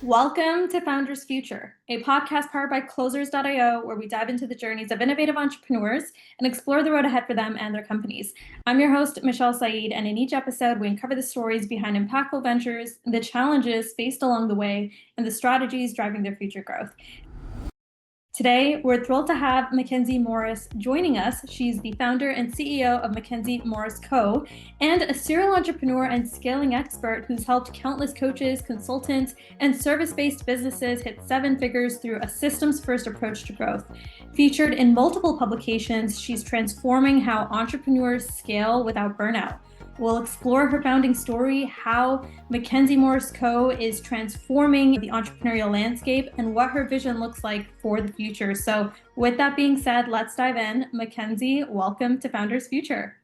Welcome to Founders Future, a podcast powered by Closers.io, where we dive into the journeys of innovative entrepreneurs and explore the road ahead for them and their companies. I'm your host, Michelle Saeed, and in each episode, we uncover the stories behind impactful ventures, the challenges faced along the way, and the strategies driving their future growth. Today, we're thrilled to have Mackenzie Morris joining us. She's the founder and CEO of Mackenzie Morris Co. and a serial entrepreneur and scaling expert who's helped countless coaches, consultants, and service-based businesses hit seven figures through a systems-first approach to growth. Featured in multiple publications, she's transforming how entrepreneurs scale without burnout. We'll explore her founding story, how Mackenzie Morris Co. is transforming the entrepreneurial landscape, and what her vision looks like for the future. So with that being said, let's dive in. Mackenzie, welcome to Founders Future.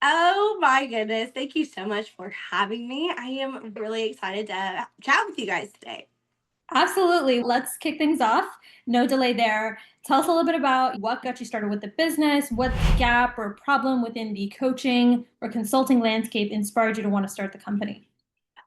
Oh my goodness. Thank you so much for having me. I am really excited to chat with you guys today. Absolutely. Let's kick things off. No delay there. Tell us a little bit about what got you started with the business, what gap or problem within the coaching or consulting landscape inspired you to want to start the company.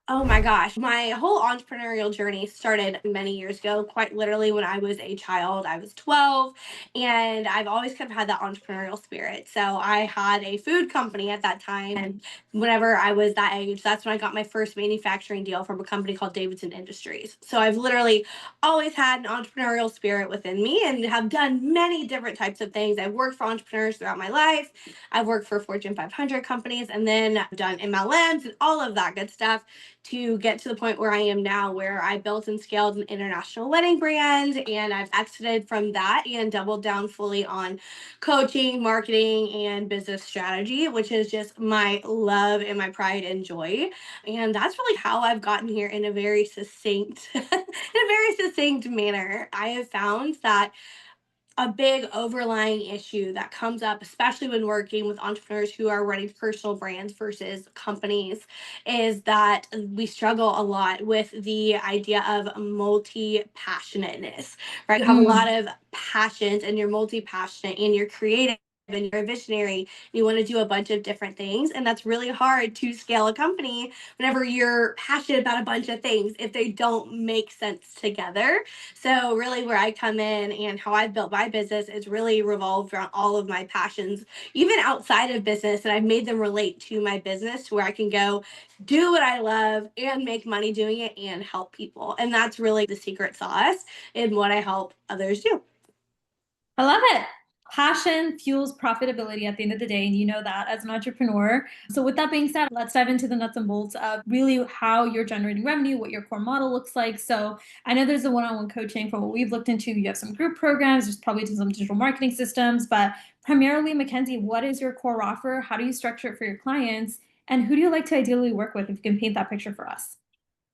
Oh my gosh. My whole entrepreneurial journey started many years ago, quite literally when I was a child. I was 12, and I've always kind of had that entrepreneurial spirit. So I had a food company at that time. And whenever I was that age, that's when I got my first manufacturing deal from a company called Davidson Industries. So I've literally always had an entrepreneurial spirit within me and have done many different types of things. I've worked for entrepreneurs throughout my life. I've worked for Fortune 500 companies, and then I've done MLMs and all of that good stuff to get to the point where I am now, where I built and scaled an international wedding brand. And I've exited from that and doubled down fully on coaching, marketing, and business strategy, which is just my love and my pride and joy. And that's really how I've gotten here in a very succinct, in a very succinct manner. I have found that a big overlying issue that comes up, especially when working with entrepreneurs who are running personal brands versus companies, is that we struggle a lot with the idea of multi passionateness, right? You have a lot of passions and you're multi passionate and you're creative and you're a visionary and you want to do a bunch of different things. And that's really hard to scale a company whenever you're passionate about a bunch of things if they don't make sense together. So really where I come in and how I've built my business is really revolved around all of my passions, even outside of business, and I've made them relate to my business to where I can go do what I love and make money doing it and help people. And that's really the secret sauce in what I help others do. I love it. Passion fuels profitability at the end of the day, and you know that as an entrepreneur. So, with that being said, let's dive into the nuts and bolts of really how you're generating revenue, what your core model looks like. So, I know there's a one on one coaching from what we've looked into. You have some group programs, there's probably some digital marketing systems, but primarily, Mackenzie, what is your core offer? How do you structure it for your clients? And who do you like to ideally work with if you can paint that picture for us?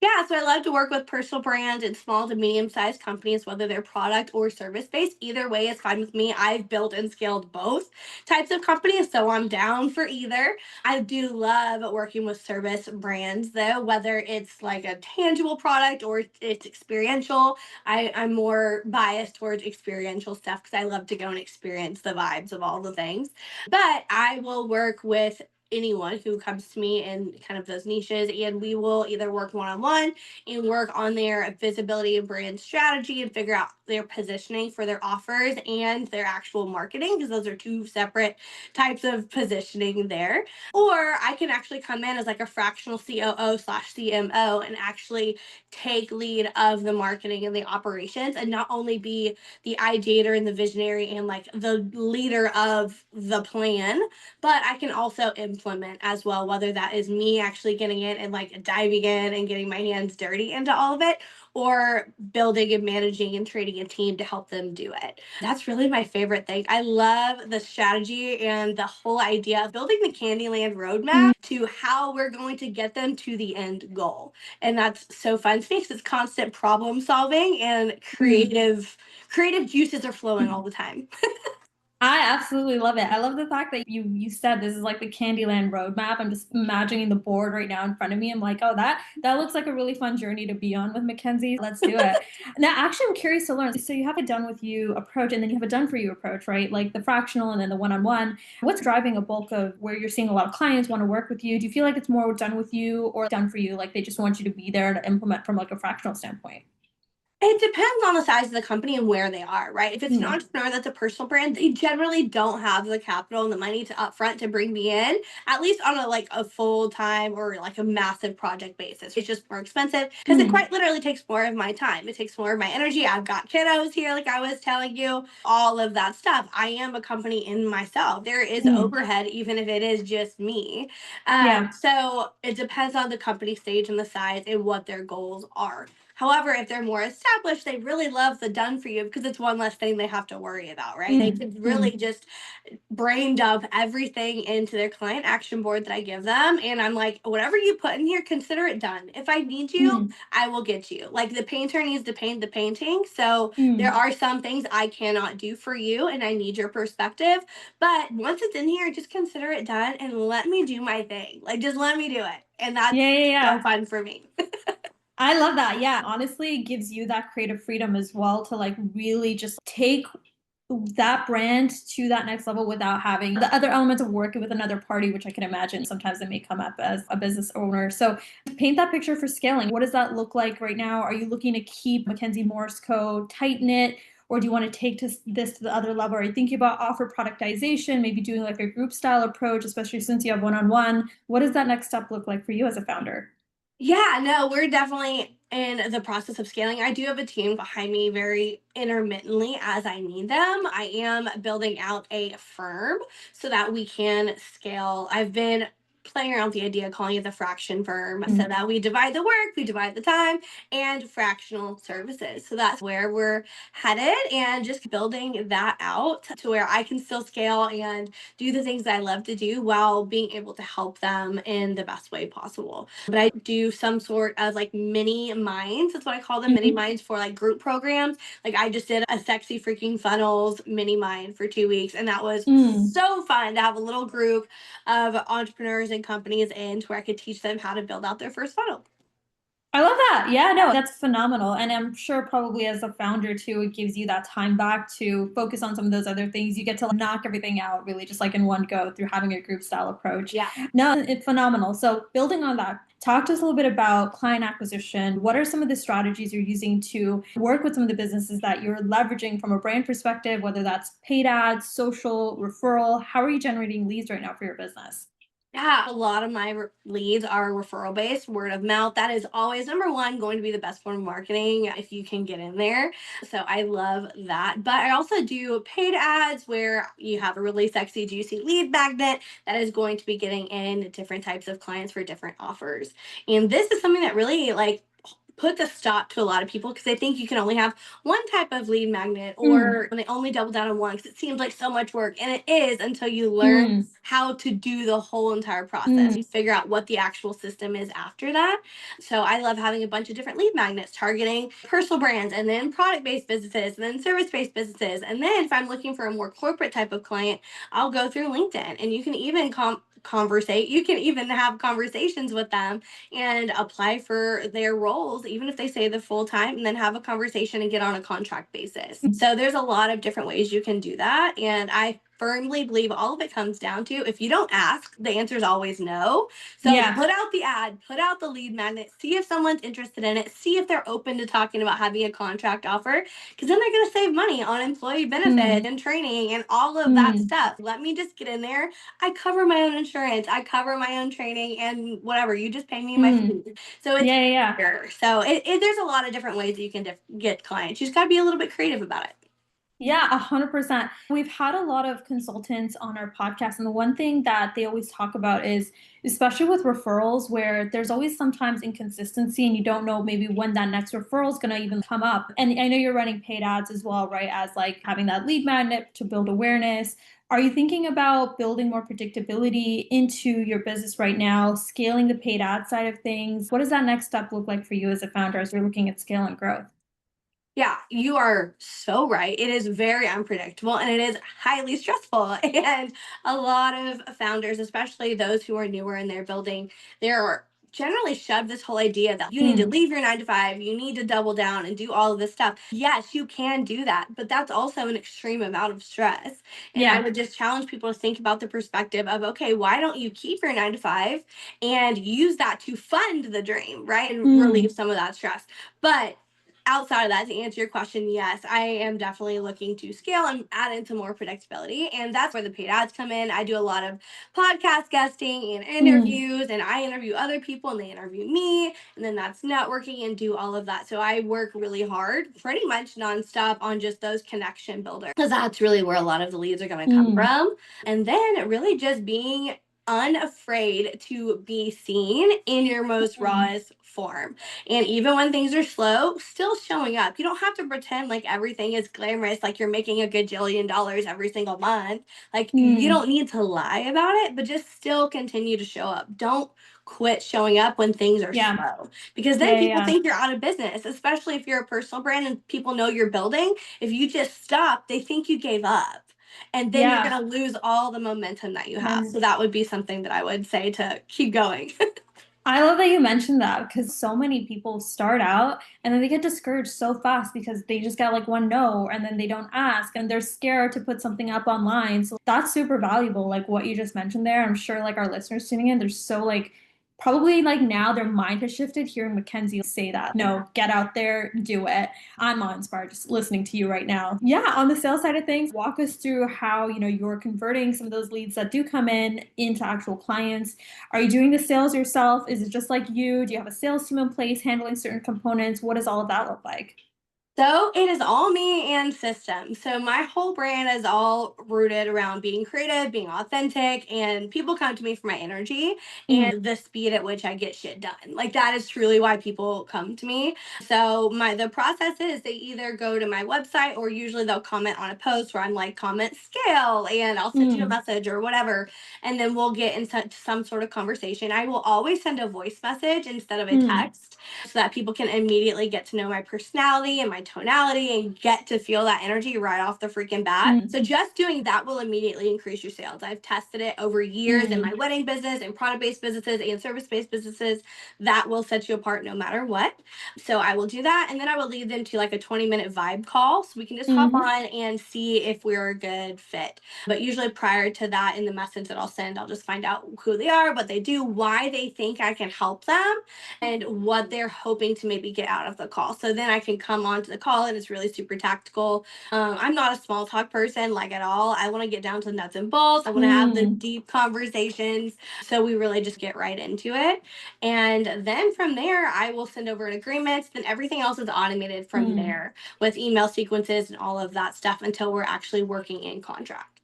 Yeah, so I love to work with personal brands and small to medium sized companies, whether they're product or service based. Either way is fine with me. I've built and scaled both types of companies, so I'm down for either. I do love working with service brands, though, whether it's like a tangible product or it's experiential. I'm more biased towards experiential stuff because I love to go and experience the vibes of all the things. But I will work with anyone who comes to me in kind of those niches, and we will either work one-on-one and work on their visibility and brand strategy and figure out their positioning for their offers and their actual marketing, because those are two separate types of positioning there. Or I can actually come in as like a fractional COO slash CMO and actually take lead of the marketing and the operations, and not only be the ideator and the visionary and like the leader of the plan, but I can also implement as well, whether that is me actually getting in and like diving in and getting my hands dirty into all of it, or building and managing and training a team to help them do it. That's really my favorite thing. I love the strategy and the whole idea of building the Candyland roadmap to how we're going to get them to the end goal. And that's so fun to me because it's constant problem solving and creative juices are flowing all the time. I absolutely love it. I love the fact that you said this is like the Candyland roadmap. I'm just imagining the board right now in front of me. I'm like, oh, that looks like a really fun journey to be on with Mackenzie. Let's do it. Now, actually, I'm curious to learn. So you have a done with you approach, and then you have a done for you approach, right? Like the fractional and then the one-on-one. What's driving a bulk of where you're seeing a lot of clients want to work with you? Do you feel like it's more done with you or done for you? Like they just want you to be there to implement from like a fractional standpoint? It depends on the size of the company and where they are, right? If it's an entrepreneur that's a personal brand, they generally don't have the capital and the money to upfront to bring me in, at least on a full time or like a massive project basis. It's just more expensive because it quite literally takes more of my time. It takes more of my energy. I've got kiddos here, like I was telling you, all of that stuff. I am a company in myself. There is overhead, even if it is just me. Yeah. So it depends on the company stage and the size and what their goals are. However, if they're more established, they really love the done for you because it's one less thing they have to worry about, right? They could really just brain dump everything into their client action board that I give them. And I'm like, whatever you put in here, consider it done. If I need you, I will get you. Like the painter needs to paint the painting. So there are some things I cannot do for you and I need your perspective. But once it's in here, just consider it done and let me do my thing. Like just let me do it. And that's Yeah, yeah, so yeah. fun for me. I love that. Yeah. Honestly, it gives you that creative freedom as well to like really just take that brand to that next level without having the other elements of working with another party, which I can imagine sometimes it may come up as a business owner. So paint that picture for scaling. What does that look like right now? Are you looking to keep Mackenzie Morse Co. tight knit? Or do you want to take this to the other level? Are you thinking about offer productization, maybe doing like a group style approach, especially since you have one-on-one? What does that next step look like for you as a founder? Yeah, no, we're definitely in the process of scaling. I do have a team behind me very intermittently as I need them. I am building out a firm so that we can scale. I've been playing around with the idea of calling it the fraction firm so that we divide the work, we divide the time, and fractional services. So that's where we're headed and just building that out to where I can still scale and do the things that I love to do while being able to help them in the best way possible. But I do some sort of like mini minds. That's what I call them, mini minds for like group programs. Like I just did a sexy freaking funnels mini mind for 2 weeks, and that was so fun to have a little group of entrepreneurs and companies in to where I could teach them how to build out their first funnel. I love that. Yeah, no, that's phenomenal. And I'm sure probably as a founder too, it gives you that time back to focus on some of those other things. You get to knock everything out really just like in one go through having a group style approach. Yeah. No, it's phenomenal. So building on that, talk to us a little bit about client acquisition. What are some of the strategies you're using to work with some of the businesses that you're leveraging from a brand perspective, whether that's paid ads, social, referral? How are you generating leads right now for your business? Yeah, a lot of my leads are referral based, word of mouth. That is always number one, going to be the best form of marketing if you can get in there. So I love that. But I also do paid ads where you have a really sexy, juicy lead magnet that is going to be getting in different types of clients for different offers. And this is something that really like puts a stop to a lot of people because they think you can only have one type of lead magnet or they only double down on one because it seems like so much work. And it is until you learn how to do the whole entire process. You figure out what the actual system is after that. So I love having a bunch of different lead magnets targeting personal brands and then product based businesses and then service based businesses. And then if I'm looking for a more corporate type of client, I'll go through LinkedIn and you can even conversate. You can even have conversations with them and apply for their roles, even if they say the full time, and then have a conversation and get on a contract basis. So there's a lot of different ways you can do that. And I firmly believe all of it comes down to if you don't ask, the answer is always no. So Yeah. put out the ad, put out the lead magnet, see if someone's interested in it, see if they're open to talking about having a contract offer, because then they're going to save money on employee benefit and training and all of that stuff. Let me just get in there. I cover my own insurance, I cover my own training, and whatever. You just pay me my fee. So it's Yeah, yeah, yeah. so there's a lot of different ways that you can get clients. You just got to be a little bit creative about it. Yeah, 100%. We've had a lot of consultants on our podcast, and the one thing that they always talk about is, especially with referrals, where there's always sometimes inconsistency and you don't know maybe when that next referral is going to even come up. And I know you're running paid ads as well, right? As like having that lead magnet to build awareness. Are you thinking about building more predictability into your business right now, scaling the paid ad side of things? What does that next step look like for you as a founder as you're looking at scale and growth? Yeah, you are so right. It is very unpredictable and it is highly stressful. And a lot of founders, especially those who are newer in their building, they're generally shoved this whole idea that you need to leave your 9 to 5, you need to double down and do all of this stuff. Yes, you can do that, but that's also an extreme amount of stress. And I Yeah. would just challenge people to think about the perspective of, okay, why don't you keep your 9 to 5 and use that to fund the dream, right? And relieve some of that stress. But outside of that, to answer your question, yes, I am definitely looking to scale and add in some more predictability. And that's where the paid ads come in. I do a lot of podcast guesting and interviews, and I interview other people and they interview me. And then that's networking and do all of that. So I work really hard, pretty much nonstop, on just those connection builders, because that's really where a lot of the leads are going to come from. And then really just being unafraid to be seen in your most rawest form. And even when things are slow, still showing up. You don't have to pretend like everything is glamorous, like you're making a gajillion dollars every single month. Like, you don't need to lie about it, but just still continue to show up. Don't quit showing up when things are slow, because then people think you're out of business, especially if you're a personal brand and people know you're building. If you just stop, they think you gave up. And then you're going to lose all the momentum that you have. So that would be something that I would say to keep going. I love that you mentioned that, because so many people start out and then they get discouraged so fast because they just got like one no, and then they don't ask and they're scared to put something up online. So that's super valuable, like what you just mentioned there. I'm sure like our listeners tuning in, they're so like probably like now their mind has shifted hearing Mackenzie say that. No, get out there, do it. I'm all inspired just listening to you right now. Yeah, on the sales side of things, walk us through how, you're converting some of those leads that do come in into actual clients. Are you doing the sales yourself? Is it just like you? Do you have a sales team in place handling certain components? What does all of that look like? So it is all me and systems. So my whole brand is all rooted around being creative, being authentic, and people come to me for my energy and the speed at which I get shit done. Like, that is truly why people come to me. So the process is they either go to my website, or usually they'll comment on a post where I'm like, comment scale, and I'll send you a message or whatever, and then we'll get into some sort of conversation. I will always send a voice message instead of a text, so that people can immediately get to know my personality and my tonality and get to feel that energy right off the freaking bat. So just doing that will immediately increase your sales. I've tested it over years in my wedding business and product-based businesses and service-based businesses. That will set you apart no matter what. So I will do that, and then I will lead them to like a 20-minute vibe call, so we can just hop on and see if we're a good fit. But usually prior to that, in the message that I'll send, I'll just find out who they are, what they do, why they think I can help them, and what they're hoping to maybe get out of the call. So then I can come onto the call, and it's really super tactical. I'm not a small talk person, like, at all. I want to get down to nuts and bolts. I want to have the deep conversations. So we really just get right into it. And then from there, I will send over an agreement. Then everything else is automated from there, with email sequences and all of that stuff, until we're actually working in contract.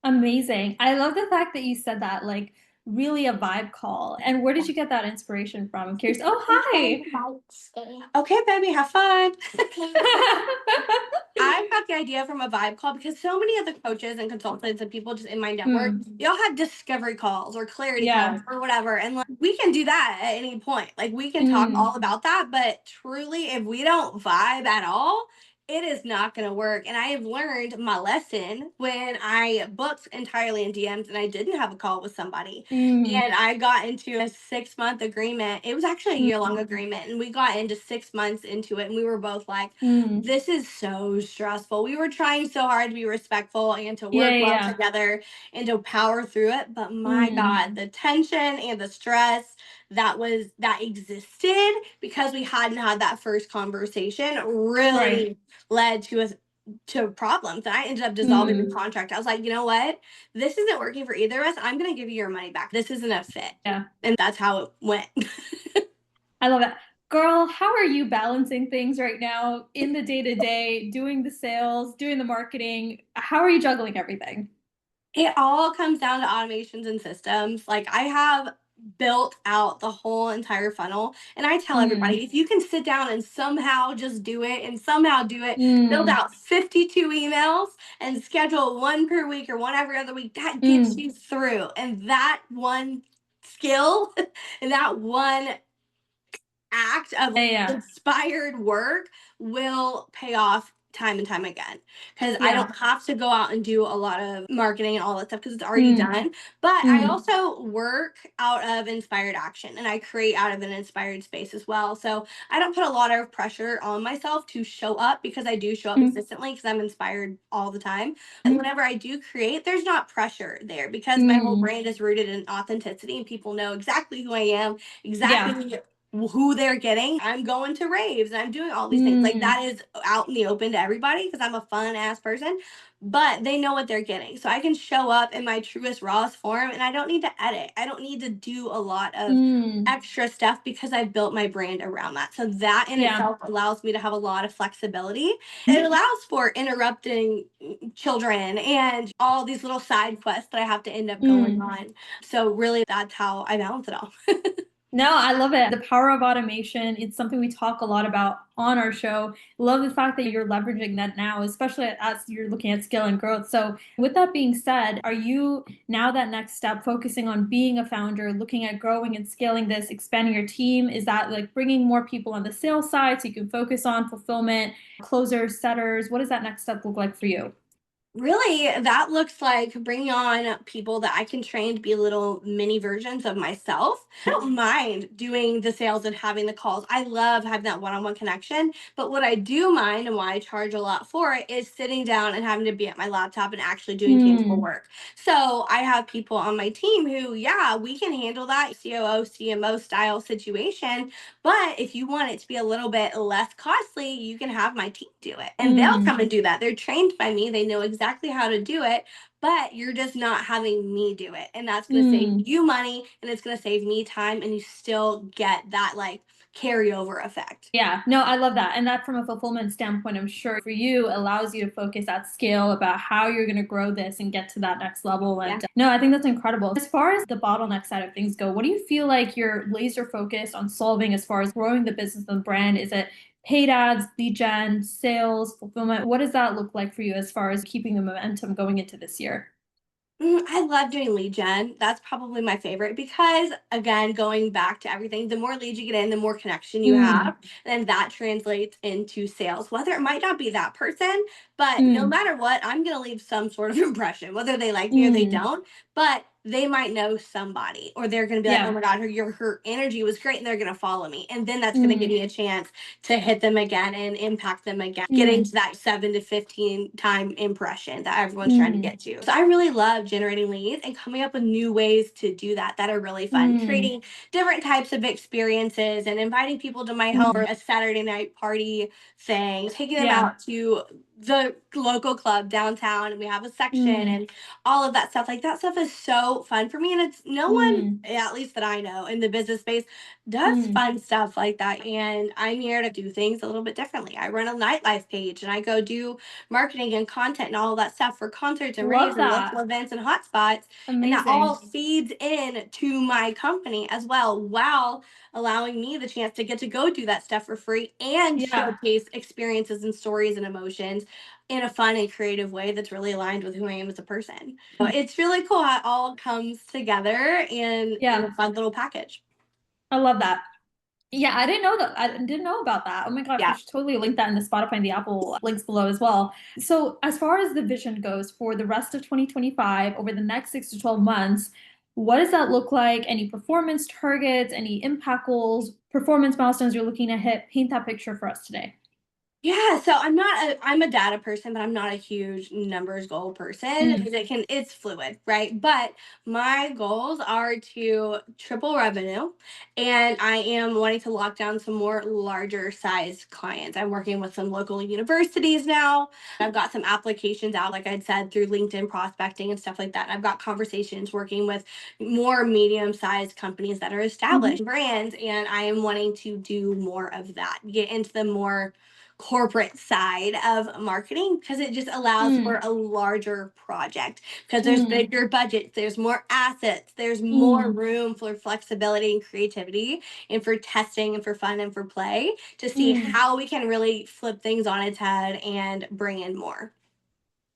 Amazing. I love the fact that you said that, like, really a vibe call. And where did you get that inspiration from? I'm curious. Oh, hi. Okay, baby, have fun. I got the idea from a vibe call, because so many of the coaches and consultants and people just in my network, they all have discovery calls or clarity calls or whatever. And like, we can do that at any point. Like, we can talk all about that, but truly, if we don't vibe at all, it is not going to work. And I have learned my lesson when I booked entirely in DMs and I didn't have a call with somebody. And I got into a 6-month agreement. It was actually a year-long agreement. And we got into 6 months into it. And we were both like, this is so stressful. We were trying so hard to be respectful and to work well together and to power through it. But my God, the tension and the stress that existed because we hadn't had that first conversation really led to problems. And I ended up dissolving the contract. I was like, you know what? This isn't working for either of us. I'm going to give you your money back. This isn't a fit. Yeah. And that's how it went. I love it. Girl, how are you balancing things right now in the day-to-day, doing the sales, doing the marketing? How are you juggling everything? It all comes down to automations and systems. Like, I have built out the whole entire funnel, and I tell everybody, if you can sit down and somehow just do it and somehow do it, build out 52 emails and schedule one per week or one every other week, that gets you through. And that one skill and that one act of inspired work will pay off time and time again, because I don't have to go out and do a lot of marketing and all that stuff, because it's already done. But I also work out of inspired action, and I create out of an inspired space as well. So I don't put a lot of pressure on myself to show up, because I do show up consistently, because I'm inspired all the time. And whenever I do create, there's not pressure there, because my whole brand is rooted in authenticity, and people know exactly who I am, exactly who they're getting. I'm going to raves and I'm doing all these things. Like Mm, that is out in the open to everybody because I'm a fun ass person, but they know what they're getting. So I can show up in my truest, rawest form and I don't need to edit. I don't need to do a lot of mm, extra stuff because I've built my brand around that. So that in yeah. itself allows me to have a lot of flexibility. It allows for interrupting children and all these little side quests that I have to end up going Mm. on. So really that's how I balance it all. No, I love it. The power of automation, it's something we talk a lot about on our show. Love the fact that you're leveraging that now, especially as you're looking at skill and growth. So, with that being said, are you now that next step focusing on being a founder, looking at growing and scaling this, expanding your team? Is that like bringing more people on the sales side so you can focus on fulfillment, closers, setters? What does that next step look like for you? Really, that looks like bringing on people that I can train to be little mini versions of myself. I don't mind doing the sales and having the calls. I love having that one on one connection. But what I do mind and why I charge a lot for it is sitting down and having to be at my laptop and actually doing tangible Mm, work. So I have people on my team who, yeah, we can handle that COO, CMO style situation. But if you want it to be a little bit less costly, you can have my team do it. And they'll mm, come and do that. They're trained by me, they know exactly how to do it, but you're just not having me do it. And that's going to save mm. you money and it's going to save me time. And you still get that like carryover effect. Yeah, no, I love that. And that from a fulfillment standpoint, I'm sure for you allows you to focus at scale about how you're going to grow this and get to that next level. Yeah. And no, I think that's incredible. As far as the bottleneck side of things go, what do you feel like you're laser focused on solving as far as growing the business and brand? Is it paid ads, lead gen, sales, fulfillment? What does that look like for you as far as keeping the momentum going into this year? I love doing lead gen. That's probably my favorite because, again, going back to everything, the more leads you get in, the more connection you Mm, have, and that translates into sales. Whether it might not be that person, but no mm, matter what, I'm going to leave some sort of impression, whether they like me or they mm. don't. But they might know somebody, or they're going to be like, oh Yeah. my God, her energy was great, and they're going to follow me. And then that's going to give Mm, me a chance to hit them again and impact them again, getting mm, to that 7 to 15 time impression that everyone's trying to mm, get to. So I really love generating leads and coming up with new ways to do that that are really fun. mm, Creating different types of experiences and inviting people to my home for mm. a Saturday night party thing, taking them Yeah. out to the local club downtown and we have a section Mm, and all of that stuff. Like that stuff is so fun for me. And it's no one, mm, at least that I know in the business space, does mm. fun stuff like that. And I'm here to do things a little bit differently. I run a nightlife page and I go do marketing and content and all of that stuff for concerts and raves Love and local that. events and hotspots. And that all Amazing. feeds in to my company as well, while allowing me the chance to get to go do that stuff for free and Yeah. showcase experiences and stories and emotions in a fun and creative way that's really aligned with who I am as a person. So it's really cool how it all comes together in Yeah. a fun little package. I love that. Yeah, I didn't know that. I didn't know about that. Oh my gosh, we Yeah. should totally link that in the Spotify and the Apple links below as well. So, as far as the vision goes for the rest of 2025, over the next 6 to 12 months, what does that look like? Any performance targets, any impact goals, performance milestones you're looking to hit? Paint that picture for us today. Yeah, so I'm a data person, but I'm not a huge numbers goal person Mm, because it's fluid, right? But my goals are to triple revenue and I am wanting to lock down some more larger size clients. I'm working with some local universities now. I've got some applications out, like I'd said, through LinkedIn prospecting and stuff like that. I've got conversations working with more medium-sized companies that are mhm, established brands, and I am wanting to do more of that, get into the more corporate side of marketing because it just allows for mm, a larger project because there's mm, bigger budgets, there's more assets, there's more mm, room for flexibility and creativity and for testing and for fun and for play to see mm. how we can really flip things on its head and bring in more.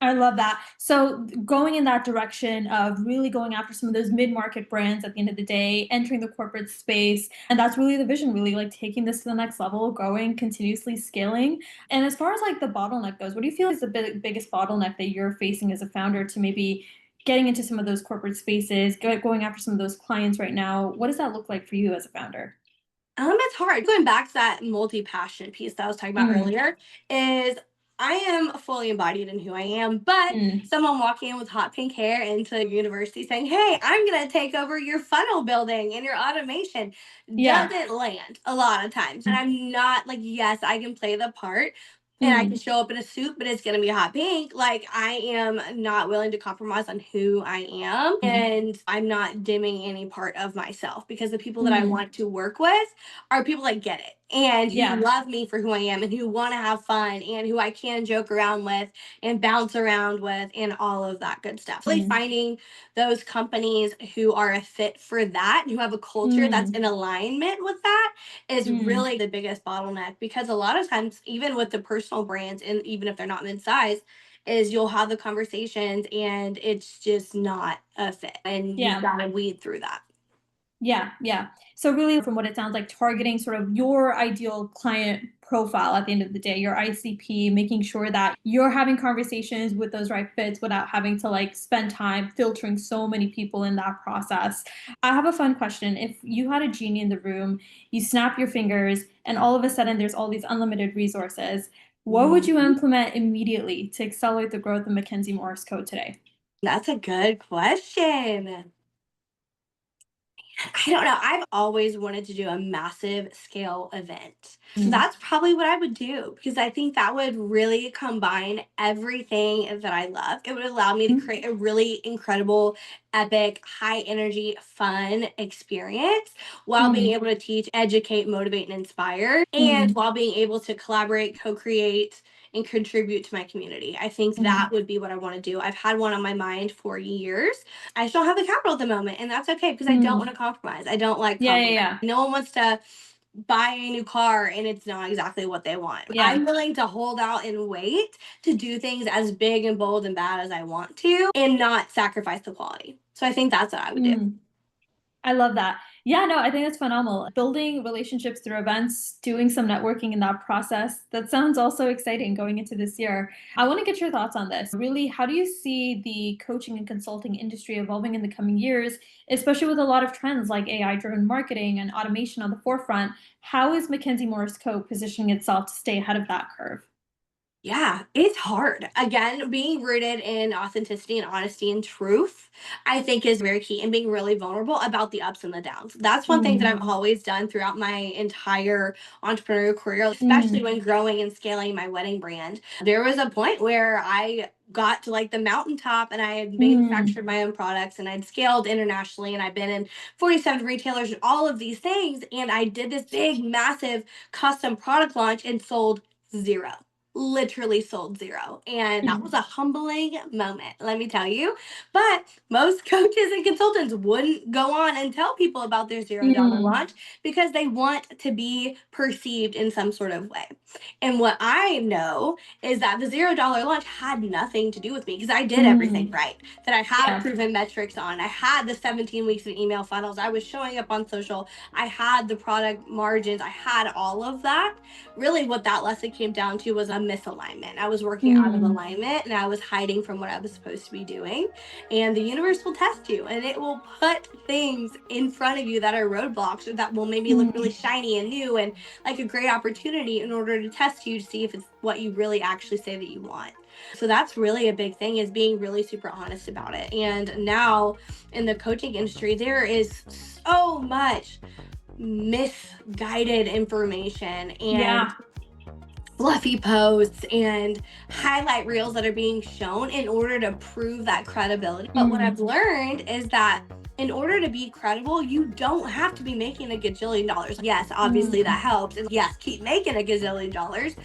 I love that. So going in that direction of really going after some of those mid-market brands at the end of the day, entering the corporate space, and that's really the vision, really like taking this to the next level, growing, continuously scaling. And as far as like the bottleneck goes, what do you feel is the biggest bottleneck that you're facing as a founder to maybe getting into some of those corporate spaces, going after some of those clients right now? What does that look like for you as a founder? It's hard. Going back to that multi-passion piece that I was talking about Mm, earlier is I am fully embodied in who I am, but Mm. someone walking in with hot pink hair into university saying, "Hey, I'm going to take over your funnel building and your automation," Yeah. doesn't land a lot of times. And I'm not like, yes, I can play the part and I can Mm. show up in a suit, but it's going to be hot pink. Like, I am not willing to compromise on who I am. And I'm not dimming any part of myself because the people that I Mm. want to work with are people that get it and who Yeah. love me for who I am and who want to have fun and who I can joke around with and bounce around with and all of that good stuff. Really finding those companies who are a fit for that, who have a culture that's Mm. in alignment with that is Mm. really the biggest bottleneck because a lot of times, even with the personal brands, and even if they're not mid-size, is you'll have the conversations and it's just not a fit. And you've Yeah. got to weed through that. Yeah, yeah. So really from what it sounds like, targeting sort of your ideal client profile at the end of the day, your ICP, making sure that you're having conversations with those right fits without having to like spend time filtering so many people in that process. I have a fun question. If you had a genie in the room, you snap your fingers and all of a sudden there's all these unlimited resources, what would you implement immediately to accelerate the growth of Mackenzie Morris Code today? That's a good question. I don't know. I've always wanted to do a massive scale event. So Mm. that's probably what I would do because I think that would really combine everything that I love. It would allow me to create a really incredible, epic, high energy, fun experience while being Mm. able to teach, educate, motivate, and inspire, and Mm. while being able to collaborate, co create, and contribute to my community. I think that Mm. would be what I want to do. I've had one on my mind for years. I just don't have the capital at the moment, and that's okay because I don't want Mm. to compromise. I don't like Yeah, yeah, compromise. yeah. No one wants to buy a new car and it's not exactly what they want. Yeah. I'm willing to hold out and wait to do things as big and bold and bad as I want to and not sacrifice the quality. So I think that's what I would do. Mm. I love that. Yeah, no, I think that's phenomenal. Building relationships through events, doing some networking in that process. That sounds also exciting going into this year. I want to get your thoughts on this. Really, how do you see the coaching and consulting industry evolving in the coming years, especially with a lot of trends like AI driven marketing and automation on the forefront? How is Mackenzie Morris Co positioning itself to stay ahead of that curve? Yeah, it's hard. Again, being rooted in authenticity and honesty and truth, I think is very key and being really vulnerable about the ups and the downs. That's one thing that I've Mm. always done throughout my entire entrepreneurial career, especially Mm. when growing and scaling my wedding brand. There was a point where I got to like the mountaintop and I had Mm. manufactured my own products and I'd scaled internationally and I've been in 47 retailers and all of these things. And I did this big, massive custom product launch and sold zero, literally sold zero. And that was Mm. a humbling moment, let me tell you. But most coaches and consultants wouldn't go on and tell people about their $0 Mm. launch because they want to be perceived in some sort of way. And what I know is that the $0 launch had nothing to do with me because I did everything Mm. right. That I had Yeah. proven metrics on. I had the 17 weeks of email funnels. I was showing up on social. I had the product margins. I had all of that. Really, what that lesson came down to was a misalignment. I was working out of Mm. alignment and I was hiding from what I was supposed to be doing. And the universe will test you and it will put things in front of you that are roadblocks or that will maybe look really Mm. shiny and new and like a great opportunity in order to test you to see if it's what you really actually say that you want. So that's really a big thing is being really super honest about it. And now in the coaching industry, there is so much misguided information and Yeah. fluffy posts and highlight reels that are being shown in order to prove that credibility. But what I've Mm. learned is that in order to be credible, you don't have to be making a gajillion dollars. Yes, obviously that Mm. helps. And yes, keep making a gazillion dollars,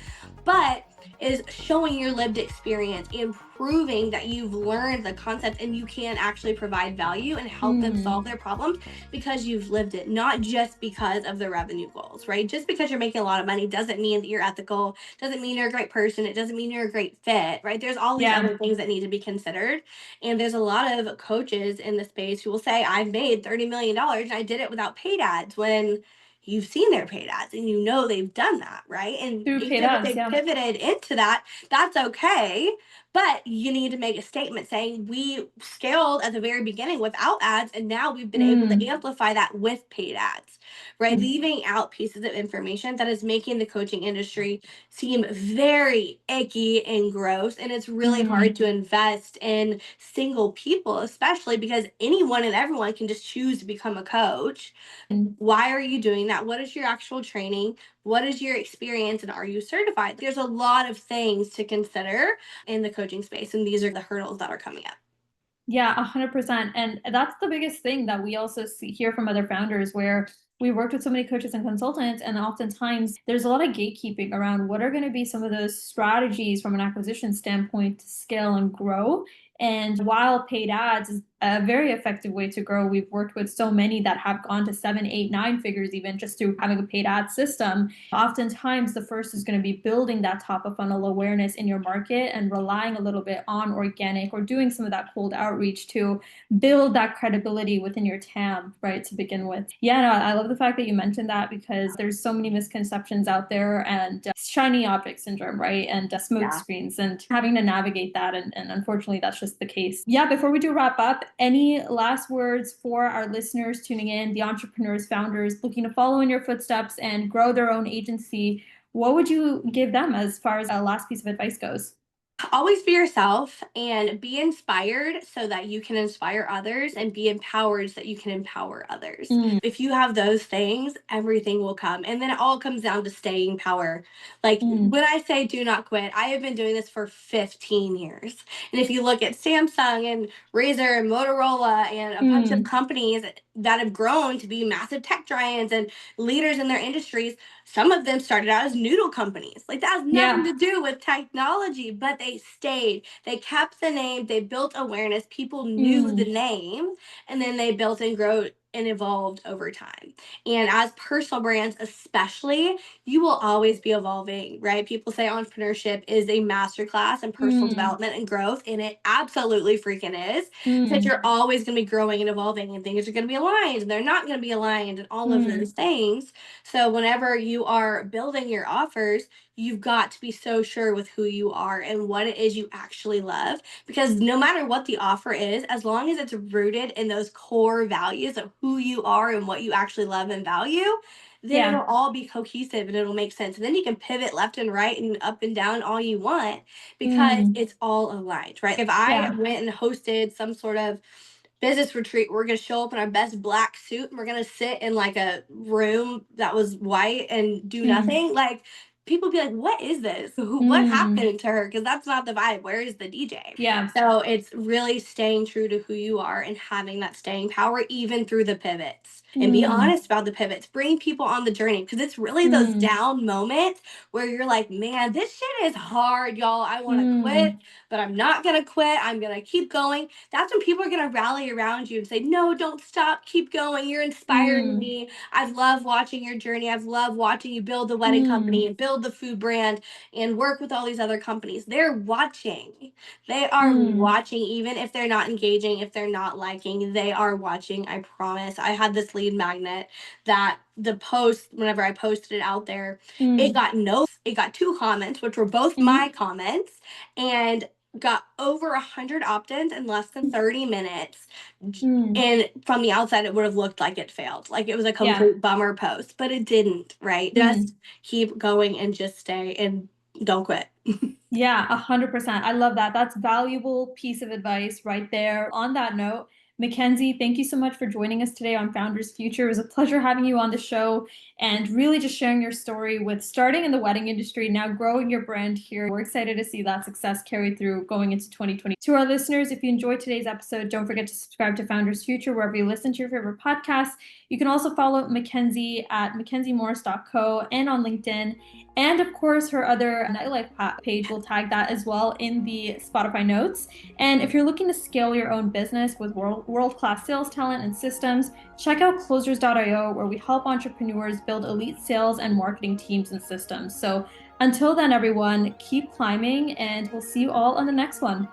but is showing your lived experience and proving that you've learned the concept and you can actually provide value and help them solve Mm. their problems because you've lived it, not just because of the revenue goals, right? Just because you're making a lot of money doesn't mean that you're ethical, doesn't mean you're a great person, it doesn't mean you're a great fit, right? There's all these Yeah. other things that need to be considered. And there's a lot of coaches in the space who will say, I've made $30 million and I did it without paid ads when you've seen their paid ads and you know they've done that, right? And Through paid even if ads, they yeah. pivoted into that, that's okay. But you need to make a statement saying we scaled at the very beginning without ads, and now we've been able to amplify that with paid ads, right? Leaving out pieces of information that is making the coaching industry seem very icky and gross. And it's really hard to invest in single people, especially because anyone and everyone can just choose to become a coach. Why are you doing that? What is your actual training? What is your experience? And are you certified? There's a lot of things to consider in the coaching space. And these are the hurdles that are coming up. Yeah, 100%. And that's the biggest thing that we also hear from other founders, where we worked with so many coaches and consultants, and oftentimes there's a lot of gatekeeping around what are going to be some of those strategies from an acquisition standpoint to scale and grow. And while paid ads is a very effective way to grow, we've worked with so many that have gone to 7, 8, 9 figures even just through having a paid ad system. Oftentimes, the first is going to be building that top of funnel awareness in your market and relying a little bit on organic or doing some of that cold outreach to build that credibility within your TAM, right, to begin with. Yeah, no, I love the fact that you mentioned that, because there's so many misconceptions out there, and shiny object syndrome, right, and smoke screens, and having to navigate that. And unfortunately, that's just the case. Yeah, before we do wrap up, any last words for our listeners tuning in, the entrepreneurs, founders looking to follow in your footsteps and grow their own agency? What would you give them as far as a last piece of advice goes? Always be yourself and be inspired so that you can inspire others, and be empowered so that you can empower others. If you have those things, everything will come. And then it all comes down to staying power. Like when I say do not quit, I have been doing this for 15 years. And if you look at Samsung and Razer and Motorola and a bunch of companies that have grown to be massive tech giants and leaders in their industries, some of them started out as noodle companies. Like that has nothing to do with technology, but they stayed. They kept the name. They built awareness. People knew the name, and then they built and grew and evolved over time. And as personal brands, especially, you will always be evolving, right? People say entrepreneurship is a masterclass in personal development and growth, and it absolutely freaking is. Because you're always going to be growing and evolving, and things are going to be aligned, and they're not going to be aligned, and all of those things. So whenever you are building your offers, you've got to be so sure with who you are and what it is you actually love. Because no matter what the offer is, as long as it's rooted in those core values of who you are and what you actually love and value, then it'll all be cohesive and it'll make sense. And then you can pivot left and right and up and down all you want, because it's all aligned, right? If I went and hosted some sort of business retreat, we're going to show up in our best black suit and we're going to sit in like a room that was white and do nothing, like people be like, what is this? What happened to her? Because that's not the vibe. Where is the DJ? Yeah. So it's really staying true to who you are and having that staying power even through the pivots, and be honest about the pivots. Bring people on the journey, because it's really those down moments where you're like, man, this shit is hard, y'all. I want to quit, but I'm not going to quit. I'm going to keep going. That's when people are going to rally around you and say, no, don't stop. Keep going. You're inspiring me. I've loved watching your journey. I've loved watching you build the wedding company and build the food brand and work with all these other companies. They're watching. They are watching, even if they're not engaging, if they're not liking, they are watching. I promise. I had this lead magnet that the post, whenever I posted it out there, it got 2 comments, which were both my comments, and got over 100 opt-ins in less than 30 minutes. And from the outside, it would have looked like it failed. Like it was a complete bummer post, but it didn't, right? Just keep going and just stay and don't quit. Yeah, 100%. I love that. That's valuable piece of advice right there. On that note, Mackenzie, thank you so much for joining us today on Founders Future. It was a pleasure having you on the show and really just sharing your story with starting in the wedding industry, now growing your brand here. We're excited to see that success carry through going into 2020. To our listeners, if you enjoyed today's episode, don't forget to subscribe to Founders Future wherever you listen to your favorite podcasts. You can also follow Mackenzie at mackenziemorris.co and on LinkedIn. And of course, her other nightlife page, will tag that as well in the Spotify notes. And if you're looking to scale your own business with world-class sales talent and systems, check out closers.io, where we help entrepreneurs build elite sales and marketing teams and systems. So until then, everyone, keep climbing, and we'll see you all on the next one.